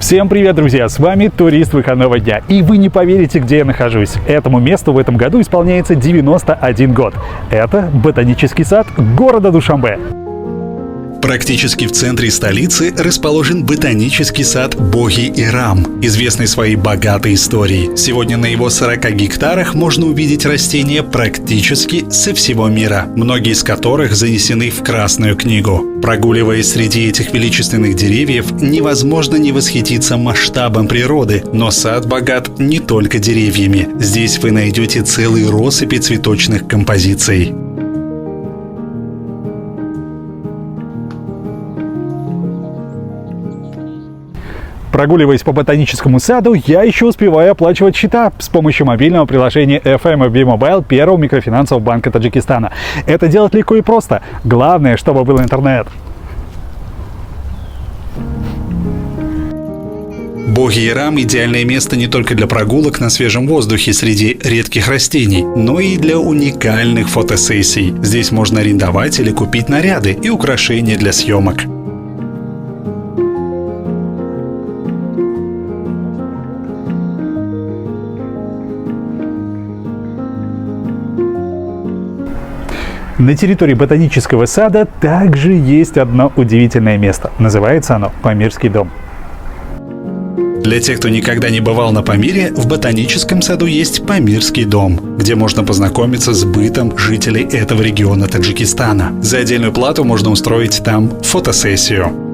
Всем привет, друзья! С вами турист выходного дня. И вы не поверите, где я нахожусь. Этому месту в этом году исполняется 91 год. Это ботанический сад города Душанбе. Практически в центре столицы расположен ботанический сад Боги Ирам, известный своей богатой историей. Сегодня на его 40 гектарах можно увидеть растения практически со всего мира, многие из которых занесены в Красную книгу. Прогуливаясь среди этих величественных деревьев, невозможно не восхититься масштабом природы, но сад богат не только деревьями. Здесь вы найдете целые россыпи цветочных композиций. Прогуливаясь по ботаническому саду, я еще успеваю оплачивать счета с помощью мобильного приложения FMB Mobile первого микрофинансового банка Таджикистана. Это делать легко и просто. Главное, чтобы был интернет. Боги Ирам – идеальное место не только для прогулок на свежем воздухе среди редких растений, но и для уникальных фотосессий. Здесь можно арендовать или купить наряды и украшения для съемок. На территории ботанического сада также есть одно удивительное место. Называется оно Памирский дом. Для тех, кто никогда не бывал на Памире, в ботаническом саду есть Памирский дом, где можно познакомиться с бытом жителей этого региона Таджикистана. За отдельную плату можно устроить там фотосессию.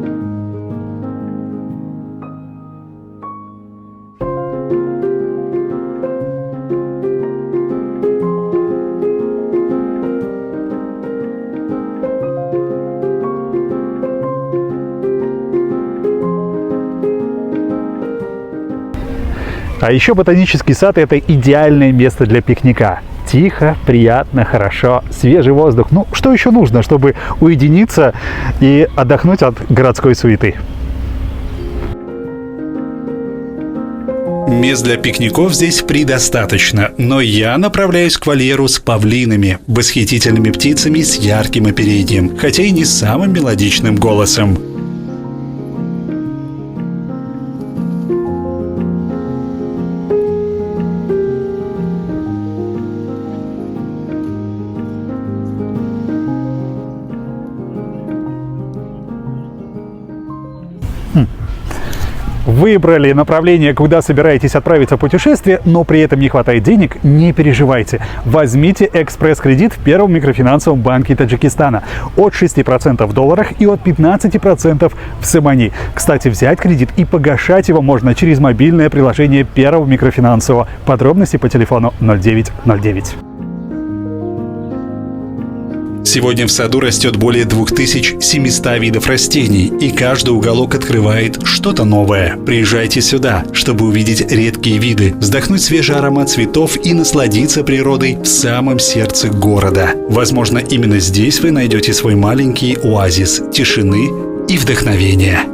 А еще ботанический сад – это идеальное место для пикника. Тихо, приятно, хорошо, свежий воздух. Ну, что еще нужно, чтобы уединиться и отдохнуть от городской суеты? Мест для пикников здесь предостаточно, но я направляюсь к вольеру с павлинами, восхитительными птицами с ярким оперением, хотя и не самым мелодичным голосом. Выбрали направление, куда собираетесь отправиться в путешествие, но при этом не хватает денег? Не переживайте. Возьмите экспресс-кредит в первом микрофинансовом банке Таджикистана от 6% в долларах и от 15% в сомани. Кстати, взять кредит и погашать его можно через мобильное приложение первого микрофинансового. Подробности по телефону 0909. Сегодня в саду растет более 2700 видов растений, и каждый уголок открывает что-то новое. Приезжайте сюда, чтобы увидеть редкие виды, вздохнуть свежий аромат цветов и насладиться природой в самом сердце города. Возможно, именно здесь вы найдете свой маленький оазис тишины и вдохновения.